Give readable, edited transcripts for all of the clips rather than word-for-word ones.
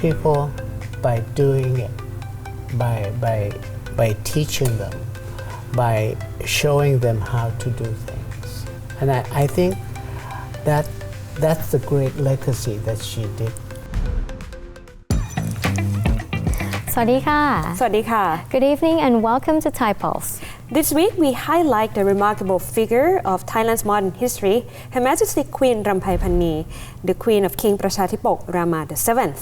people by doing it, by teaching them, by showing them how to do things. And I think that's the great legacy that she did. สวัสดีค่ะ สวัสดีค่ะ Good evening and welcome to Thai Pulse. This week we highlight the remarkable figure of Thailand's modern history, Her Majesty Queen Rambhai Barni, the Queen of King Prachapok Rama VII.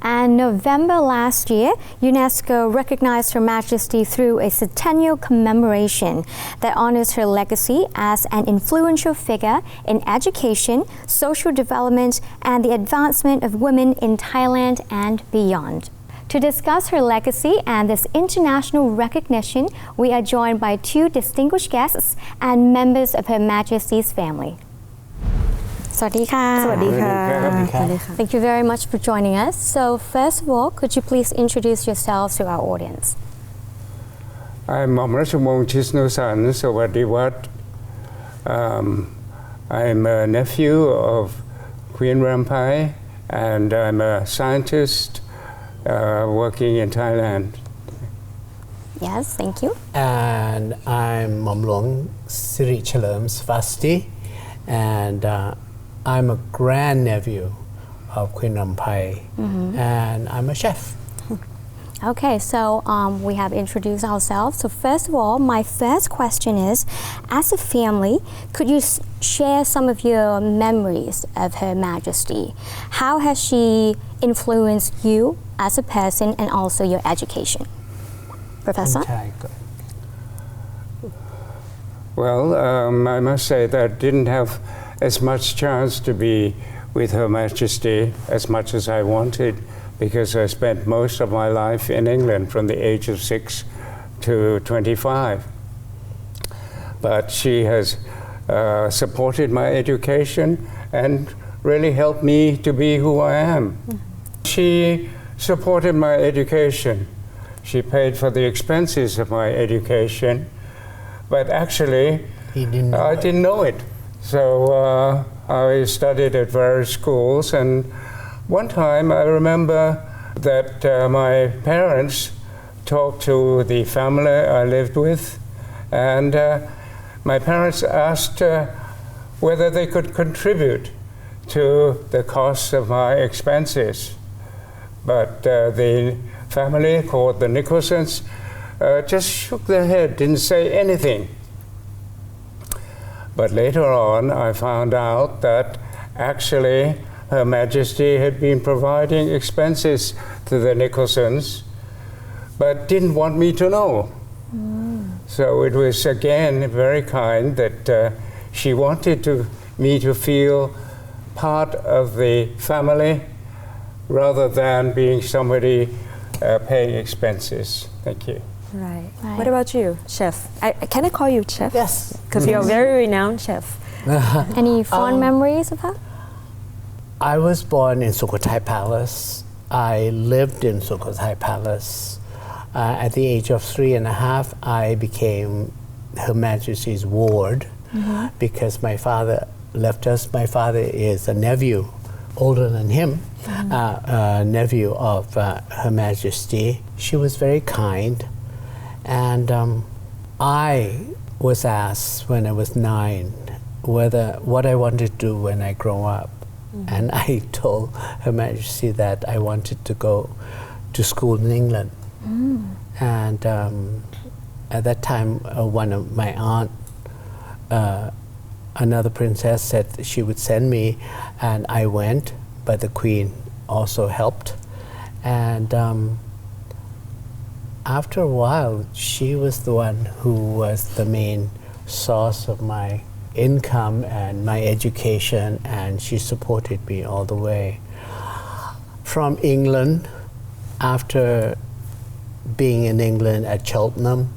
And November last year, UNESCO recognized Her Majesty through a centennial commemoration that honors her legacy as an influential figure in education, social development, and the advancement of women in Thailand and beyond. To discuss her legacy and this international recognition, we are joined by two distinguished guests and members of Her Majesty's family. สวัสดีค่ะ สวัสดีค่ะ Thank you very much for joining us. So first of all, could you please introduce yourselves to our audience? I'm Emeritus Jisnuson Svasti I'm a nephew of Queen Rambhai, and I'm a scientist working in Thailand. Yes, thank you. And I'm Sirichalerm Svasti, and I'm a grandnephew of Queen Rambhai, and I'm a chef. Okay, so we have introduced ourselves. So first of all, my first question is, as a family, could you share some of your memories of Her Majesty? How has she influenced you as a person and also your education? Professor? Well, I must say that I didn't have as much chance to be with Her Majesty as much as I wanted, because I spent most of my life in England from the age of 6 to 25. But she has supported my education and really helped me to be who I am. She supported my education. She paid for the expenses of my education, but actually I didn't know it. So I studied at various schools, and one time I remember that my parents talked to the family I lived with, and my parents asked whether they could contribute to the cost of my expenses. But the family, called the Nicholsons, just shook their head, didn't say anything. But later on, I found out that actually Her Majesty had been providing expenses to the Nicholsons, but didn't want me to know. So it was again very kind that she wanted me to feel part of the family rather than being somebody paying expenses. Thank you. Right. What about you, chef? Can I call you chef? Yes. Because you're a very renowned chef. Any fond memories of her? I was born in Sukhothai Palace. I lived in Sukhothai Palace. At the age of 3.5, I became Her Majesty's ward because my father left us. My father is a nephew, older than him, nephew of Her Majesty. She was very kind, and I was asked when I was 9 what I wanted to do when I grow up. And I told Her Majesty that I wanted to go to school in England. And at that time, one of my aunt, another princess, said she would send me, and I went, but the Queen also helped. And after a while, she was the one who was the main source of my income and my education, and she supported me all the way. From England, after being in England at Cheltenham,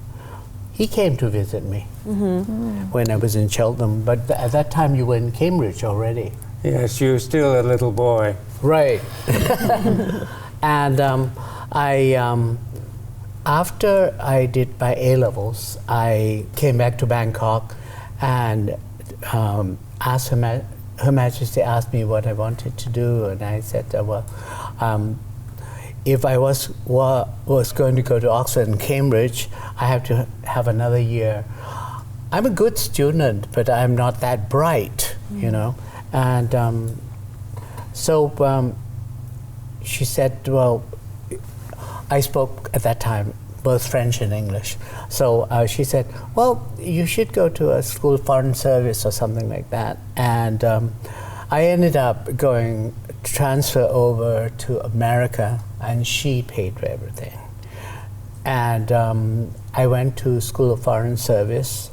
he came to visit me when I was in Cheltenham, but at that time you were in Cambridge already. Yes, you were still a little boy. Right. And after I did my A-levels, I came back to Bangkok and Her Majesty asked me what I wanted to do, and I said, well, if I was going to go to Oxford and Cambridge, I have to have another year. I'm a good student, but I'm not that bright, you know. And so she said, well, I spoke at that time both French and English. So she said, well, you should go to a school of foreign service or something like that. And I ended up going transfer over to America, and she paid for everything. And I went to School of Foreign Service,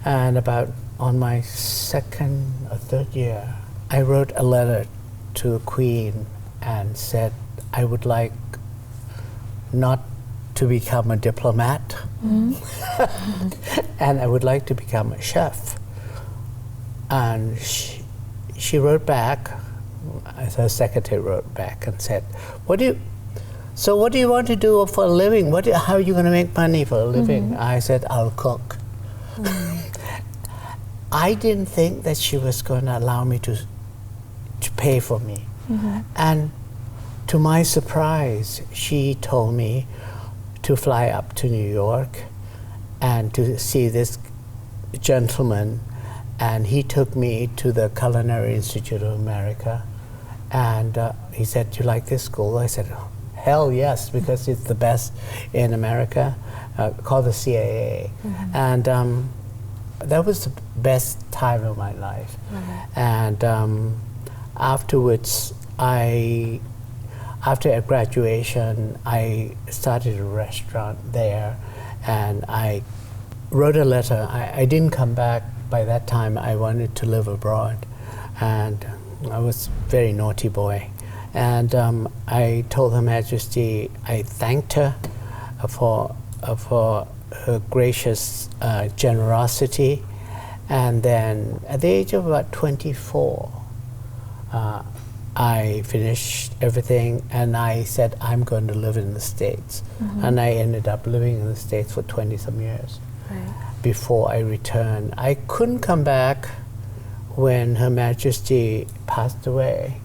and about on my second or third year, I wrote a letter to the Queen and said I would like not to become a diplomat, and I would like to become a chef. And she wrote back, as her secretary wrote back and said, what do you want to do for a living? How are you going to make money for a living? I said, I'll cook. I didn't think that she was going to allow me to pay for me. And to my surprise, she told me to fly up to New York and to see this gentleman, and he took me to the Culinary Institute of America, and he said, do you like this school? I said, hell yes, because it's the best in America, called the CAA. And that was the best time of my life. And afterwards, after graduation, I started a restaurant there, and I wrote a letter. I didn't come back. By that time, I wanted to live abroad, and I was a very naughty boy. And I told Her Majesty I thanked her for her gracious generosity. And then at the age of about 24, I finished everything, and I said, I'm going to live in the States. And I ended up living in the States for 20-some years before I returned. I couldn't come back when Her Majesty passed away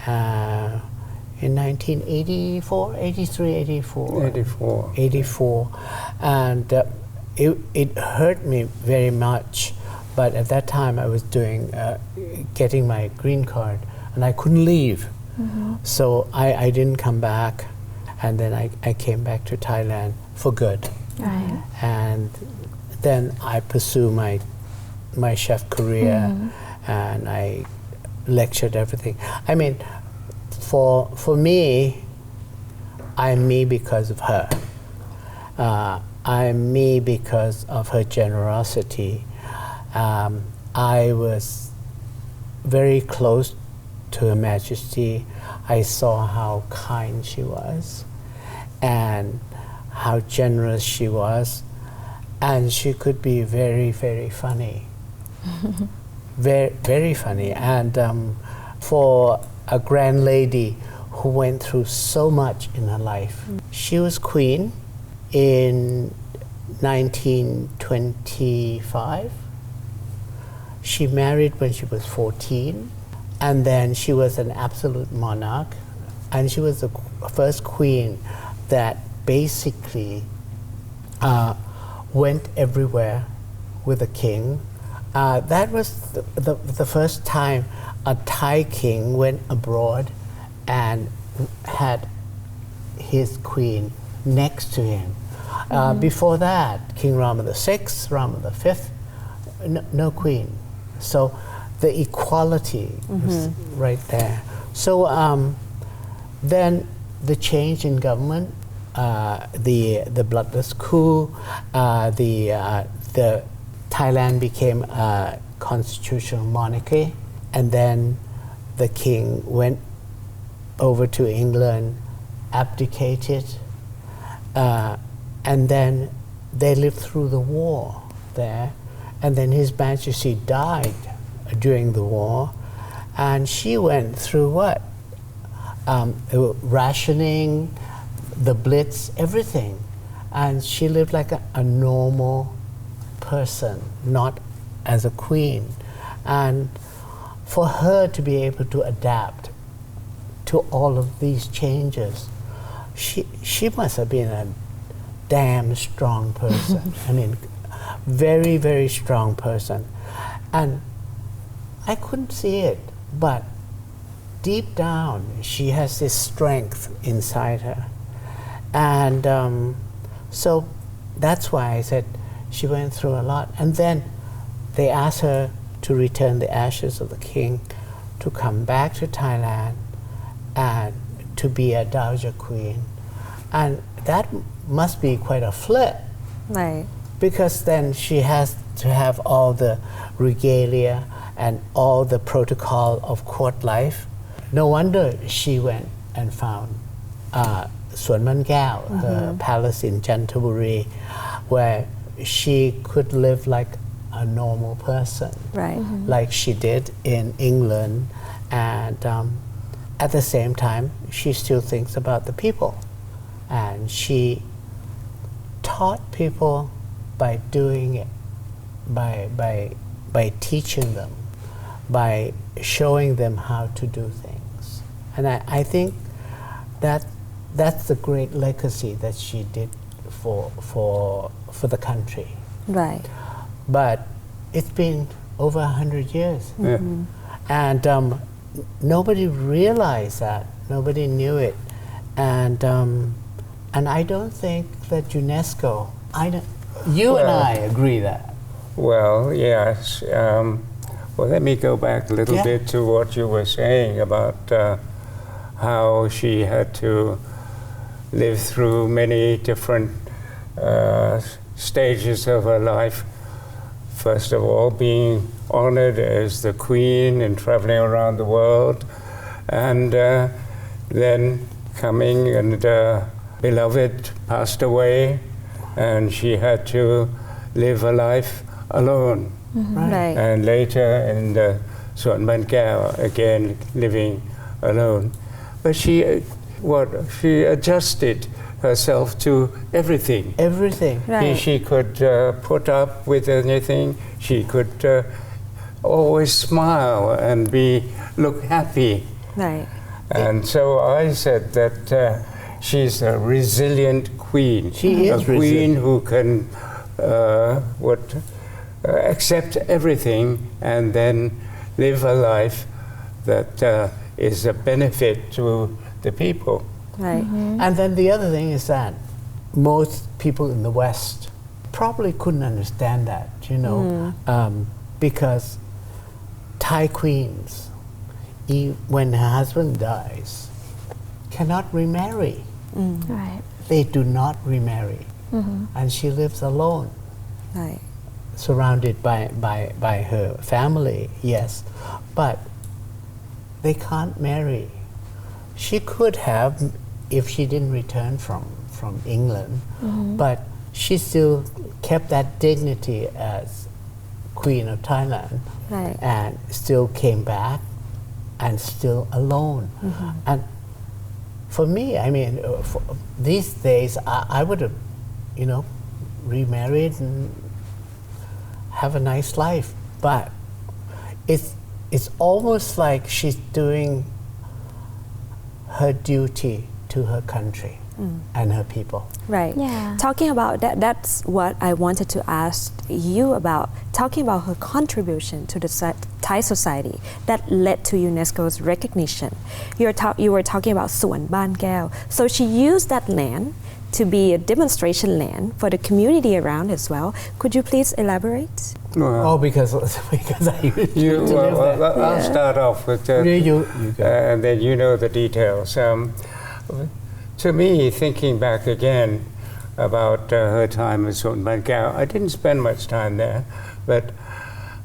in 1984, 83, 84. 84. And it hurt me very much. But at that time, I was getting my green card, and I couldn't leave. So I didn't come back, and then I came back to Thailand for good. And then I pursued my chef career, and I lectured everything. I mean, for me, I'm me because of her. I'm me because of her generosity. I was very close to Her Majesty. I saw how kind she was and how generous she was, and she could be very, very funny. Very, very funny. And for a grand lady who went through so much in her life. She was queen in 1925. She married when she was 14, and then she was an absolute monarch, and she was the first queen that basically went everywhere with a king. That was the first time a Thai king went abroad and had his queen next to him. Before that, King Rama VI, Rama V, no queen. So the equality was right there. So then the change in government, the bloodless coup, the Thailand became a constitutional monarchy, and then the king went over to England, abdicated, and then they lived through the war there, and then His Majesty died during the war, and she went through what? Rationing, the Blitz, everything, and she lived like a normal person, not as a queen. And for her to be able to adapt to all of these changes, she must have been a damn strong person. I mean, very, very strong person. And I couldn't see it, but deep down, she has this strength inside her. And so that's why I said she went through a lot. And then they asked her to return the ashes of the king, to come back to Thailand, and to be a Dowager Queen. And that must be quite a flip. Right. Because then she has to have all the regalia and all the protocol of court life. No wonder she went and found Suan Man Gao, her palace in Chantaburi, where she could live like a normal person, Right. like she did in England. And at the same time, she still thinks about the people. And she taught people by doing it, by teaching them, by showing them how to do things. And I think that's the great legacy that she did for the country. Right. But it's been over 100 years. Yeah. And nobody realized that. Nobody knew it. And I don't think that UNESCO, you and I agree that. Well, yes. Well, let me go back a little Yeah. bit to what you were saying about how she had to live through many different stages of her life. First of all, being honored as the queen and traveling around the world, and then coming and beloved passed away, and she had to live a life alone. Right. And later in the Suan Man Gao, again living alone. But she adjusted herself to everything. Everything. Right. She could put up with anything. She could always smile and look happy. Right. And so I said that she's a resilient queen. She is a queen resilient. who can accept everything and then live a life that is a benefit to the people. Right. And then the other thing is that most people in the West probably couldn't understand that, because Thai queens, when her husband dies, cannot remarry. Right. They do not remarry. And she lives alone, Right. surrounded by her family, yes, but they can't marry. She could have if she didn't return from England, but she still kept that dignity as Queen of Thailand, Right. and still came back and still alone. And for me, I mean, these days, I would have, remarried and have a nice life. But it's almost like she's doing her duty to her country and her people. Right. Yeah. Talking about that, that's what I wanted to ask you about. Talking about her contribution to the Thai society that led to UNESCO's recognition. You were talking about Suan Man Gao. So she used that land to be a demonstration land for the community around as well. Could you please elaborate? Oh, because I used to live there. I'll start off with You go. and then you know the details. To me, thinking back again about her time at Suan Man Gao, I didn't spend much time there, but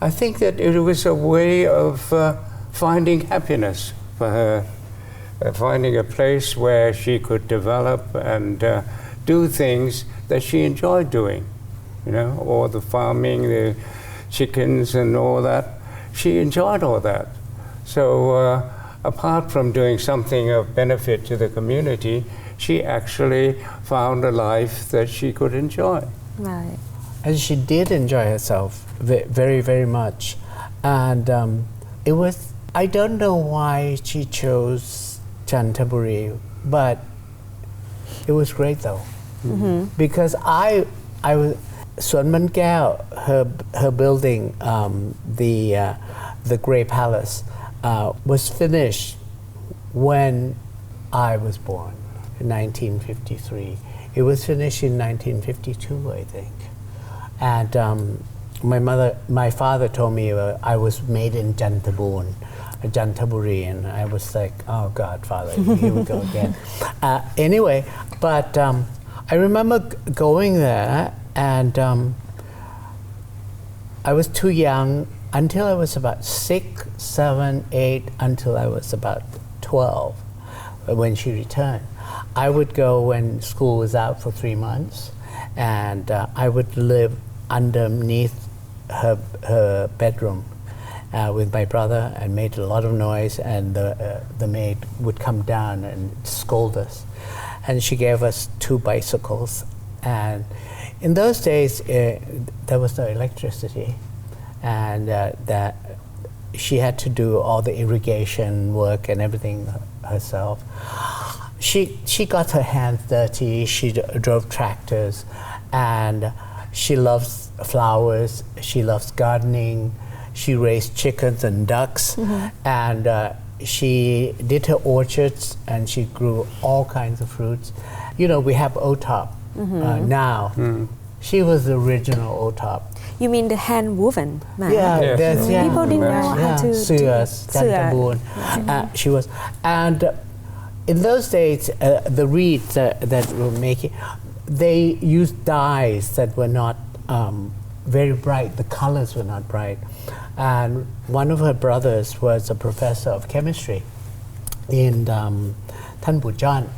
I think that it was a way of finding happiness for her, finding a place where she could develop and do things that she enjoyed doing, all the farming, the chickens and all that. She enjoyed all that. So apart from doing something of benefit to the community, she actually found a life that she could enjoy. Right. And she did enjoy herself very, very much. And it was, I don't know why she chose Chantaburi, but It was great though, because I was Suan Man Keo, her building, the Grey Palace, was finished when I was born in 1953. It was finished in 1952, I think, and my father told me I was made in Jantaburi, and I was like, oh God, Father, here we go again. Anyway, but I remember going there, and I was too young until I was about 6, 7, 8, until I was about 12 when she returned. I would go when school was out for 3 months, and I would live underneath her bedroom with my brother, and made a lot of noise, and the maid would come down and scold us. And she gave us 2 bicycles, and in those days there was no electricity, and that she had to do all the irrigation work and everything herself. She got her hands dirty, she drove tractors, and she loves flowers, she loves gardening, she raised chickens and ducks, and she did her orchards, and she grew all kinds of fruits. You know, we have OTOP now. She was the original OTOP. You mean the hand woven man? Yeah, Yes. People didn't know how to Jantabun. She was, and in those days, the reeds that were making, they used dyes that were not very bright. The colors were not bright. And one of her brothers was a professor of chemistry in Tan Bujan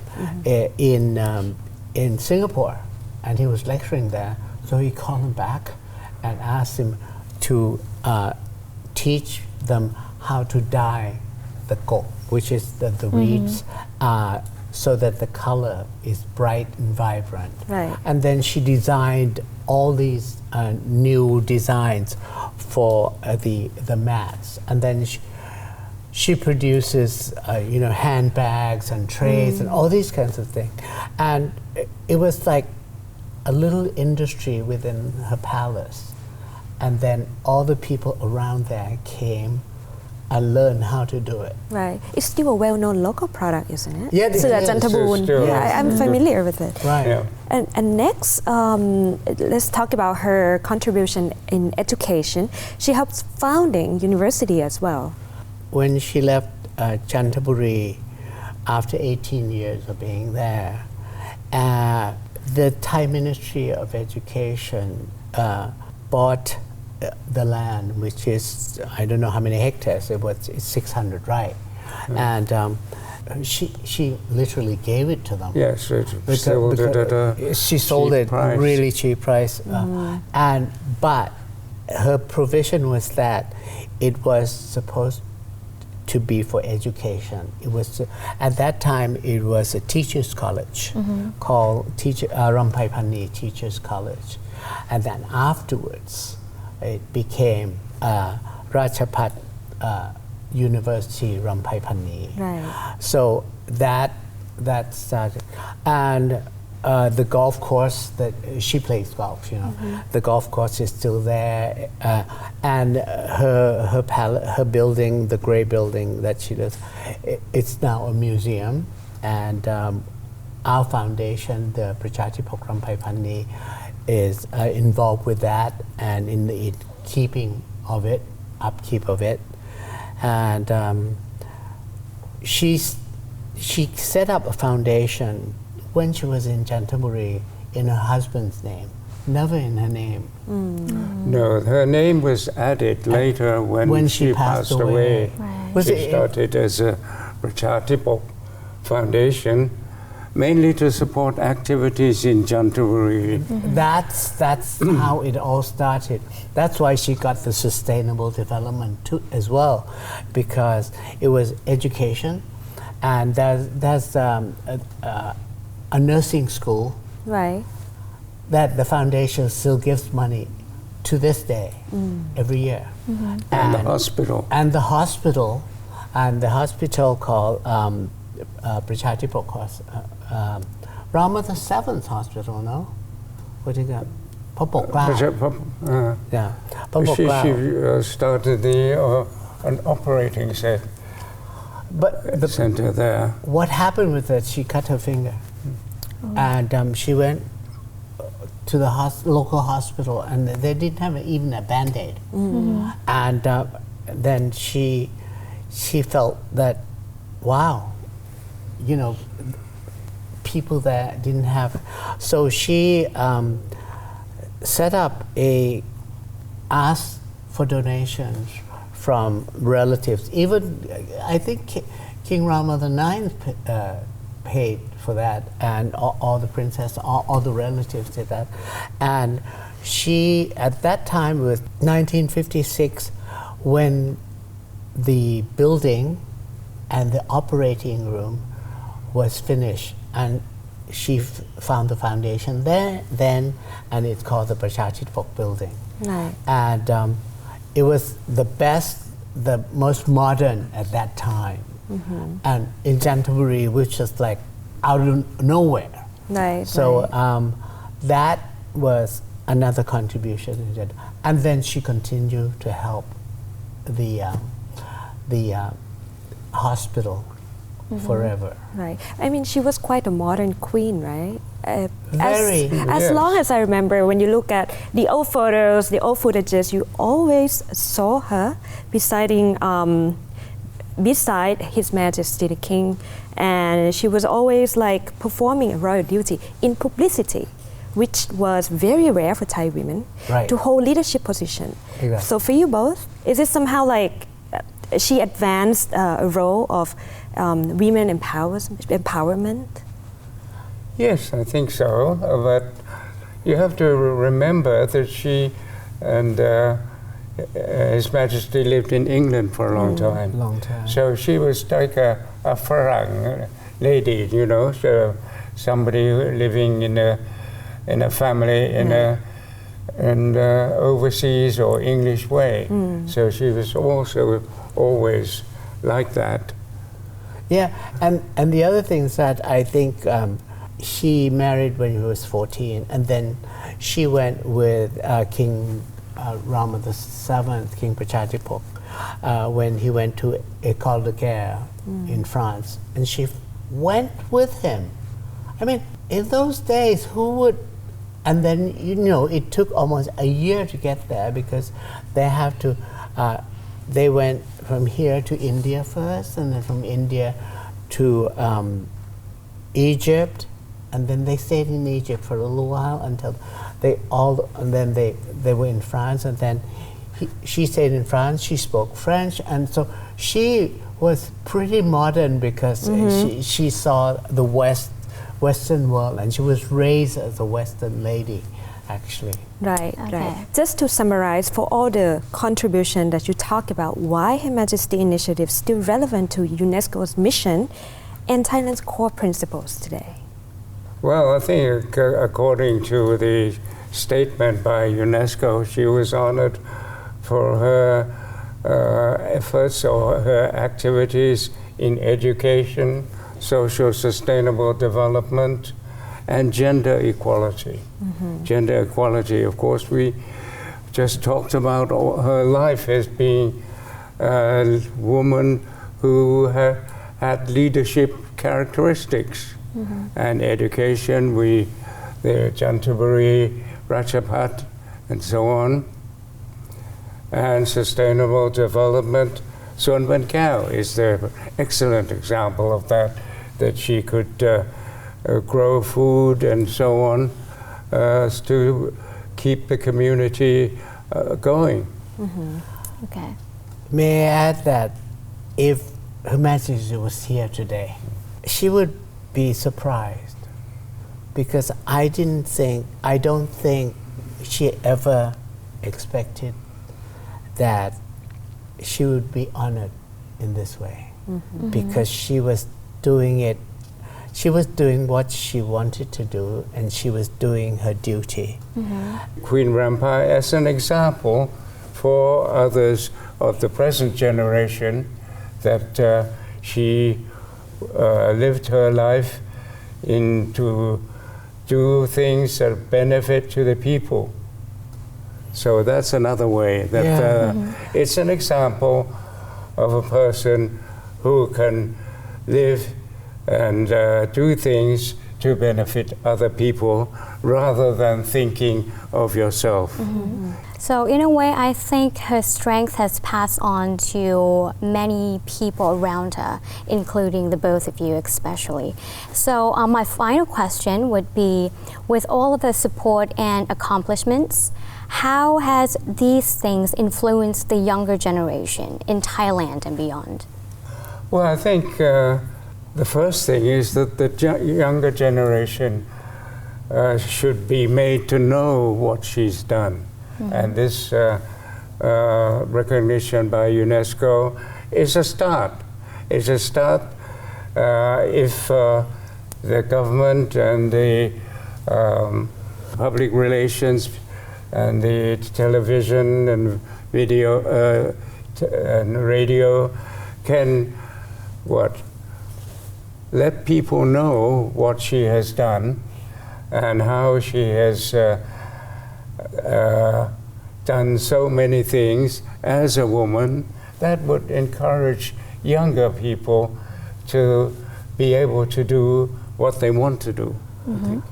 in Singapore, and he was lecturing there. So he called him back and asked him to teach them how to dye the kok, which is the reeds, so that the color is bright and vibrant. Right. And then she designed all these new designs for the mats, and then she produces handbags and trays and all these kinds of things, and it was like a little industry within her palace, and then all the people around there came and learned how to do it. Right. It's still a well-known local product, isn't it? Yeah, it is. Jantabun. Still. Yeah, I'm familiar with it. Right. Yeah. And next, let's talk about her contribution in education. She helped founding university as well. When she left Jantaburi after 18 years of being there, the Thai Ministry of Education bought the land, which is, I don't know how many hectares, it's 600, right? And she literally gave it to them. Yes, She sold it really cheap price. But her provision was that it was supposed to be for education. It was at that time it was a teachers' college called Rambhai Barni Teachers College, and then afterwards it became Rachapat University Rambhai Barni. Right. So that started, and the golf course that she plays golf, the golf course is still there, and her building, the gray building that she lives, it's now a museum, and our foundation, the Prachachipok Rambhai Barni, is involved with that and in the keeping of it, upkeep of it, and she set up a foundation when she was in Jantaburi in her husband's name, never in her name. No, her name was added later when she passed away. Right. She started as a Prachatipok Foundation, mainly to support activities in Jantaburi. That's how it all started. That's why she got the sustainable development too, as well, because it was education, and there's a nursing school, right, that the foundation still gives money to this day, every year. And the hospital. And the hospital called Prachachipok Rama the Seventh Hospital, no? What do you got? Popokla. Yeah. She started an operating but center there. What happened with it? She cut her finger, and she went to the local hospital, and they didn't have even a Band-Aid. And then she felt that, wow, you know, people that didn't have. So she asked for donations from relatives. Even I think King Rama IX paid for that, and all the princess, all the relatives did that. And she, at that time, was 1956, when the building and the operating room was finished, and she found the foundation then, and it's called the Prachachitpok building. Right. And it was the best, the most modern at that time. And in Canterbury, which is like out of nowhere. Right. So that was another contribution she did. And then she continued to help the hospital forever. Right. I mean, she was quite a modern queen, right? Very. As long as I remember, when you look at the old photos, the old footages, you always saw her beside His Majesty the King, and she was always like performing a royal duty in publicity, which was very rare for Thai women to hold leadership position. Exactly. So for you both, is it somehow like she advanced a role of women empowerment? Yes, I think so. But you have to remember that she and His Majesty lived in England for a long time. Long time. So she was like a Farang lady, you know, so somebody living in a family in overseas or English way. So she was also always like that. Yeah, and the other thing is that I think she married when she was 14, and then she went with King Rama VII, King Prachachitpok, when he went to École de Guerre in France, and she went with him. I mean, in those days, who would? And then, you know, it took almost a year to get there, because they have to. They went from here to India first, and then from India to Egypt, and then they stayed in Egypt for a little while until and then they were in France, and then she stayed in France. She spoke French, and so she was pretty modern, because she saw the Western world, and she was raised as a Western lady, actually. Right, right. Just to summarize, for all the contribution that you talk about, why Her Majesty initiative is still relevant to UNESCO's mission and Thailand's core principles today? Well, I think according to the statement by UNESCO, she was honored for her efforts or her activities in education, social sustainable development, and gender equality. Gender equality, of course, we just talked about her life as being a woman who had leadership characteristics. And education, the Canterbury, Ratchapat, and so on. And sustainable development, Suan Ban Khao is the excellent example of that she could grow food and so on to keep the community going. Okay. May I add that if Her Majesty was here today, she would be surprised, because I don't think she ever expected that she would be honored in this way, because she was doing it. She was doing what she wanted to do, and she was doing her duty. Queen Rambhai as an example for others of the present generation, that she lived her life into do things that benefit to the people. So that's another way that it's an example of a person who can live and do things to benefit other people rather than thinking of yourself. So in a way, I think her strength has passed on to many people around her, including the both of you especially. So my final question would be, with all of the support and accomplishments, how has these things influenced the younger generation in Thailand and beyond? Well, I think the first thing is that the younger generation should be made to know what she's done. And this recognition by UNESCO is a start. It's a start if the government and the public relations and the television and video and radio can let people know what she has done and how she has done so many things as a woman. That would encourage younger people to be able to do what they want to do. I think.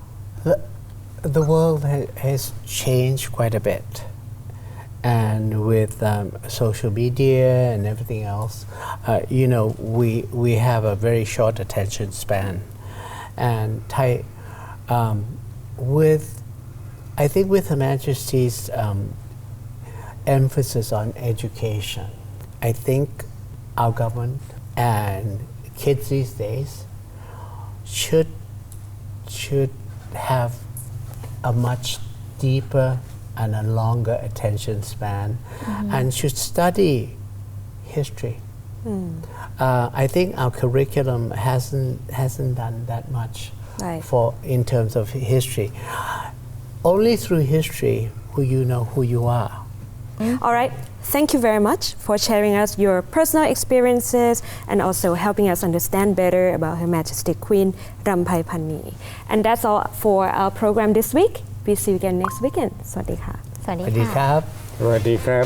The world has changed quite a bit, and with social media and everything else, we have a very short attention span, and I think with Her Majesty's emphasis on education, I think our government and kids these days should have a much deeper and a longer attention span and should study history. I think our curriculum hasn't done that much in terms of history. Only through history will you know who you are. All right. Thank you very much for sharing us your personal experiences and also helping us understand better about Her Majesty Queen Rambhai Barni. And that's all for our program this week. We'll see you again next weekend. สวัสดีค่ะ สวัส สวัส ดี ดีค ค่ะ รับ สวัสดีครับ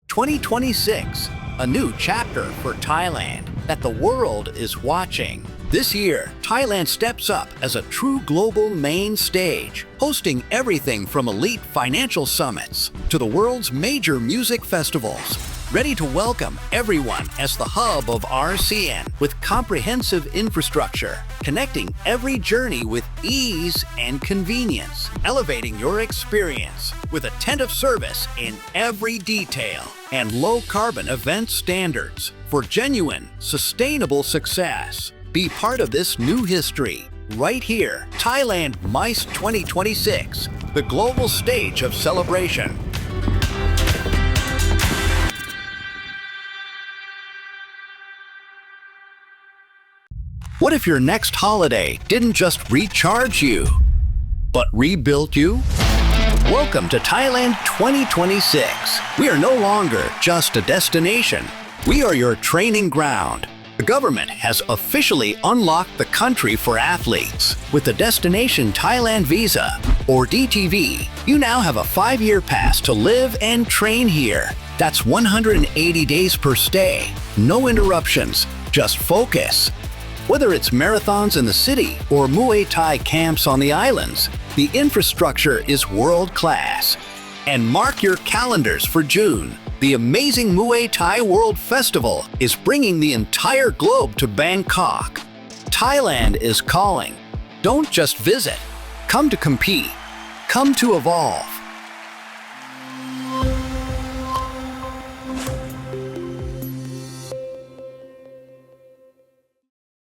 2026, a new chapter for Thailand that the world is watching. This year, Thailand steps up as a true global main stage, hosting everything from elite financial summits to the world's major music festivals. Ready to welcome everyone as the hub of ASEAN with comprehensive infrastructure, connecting every journey with ease and convenience, elevating your experience with attentive service in every detail and low-carbon event standards for genuine, sustainable success. Be part of this new history right here, Thailand MICE 2026, the global stage of celebration. What if your next holiday didn't just recharge you, but rebuilt you? Welcome to Thailand 2026. We are no longer just a destination. We are your training ground. The government has officially unlocked the country for athletes. With the Destination Thailand Visa, or DTV, you now have a 5-year pass to live and train here. That's 180 days per stay. No interruptions, just focus. Whether it's marathons in the city or Muay Thai camps on the islands, the infrastructure is world-class. And mark your calendars for June. The amazing Muay Thai World Festival is bringing the entire globe to Bangkok. Thailand is calling. Don't just visit. Come to compete. Come to evolve.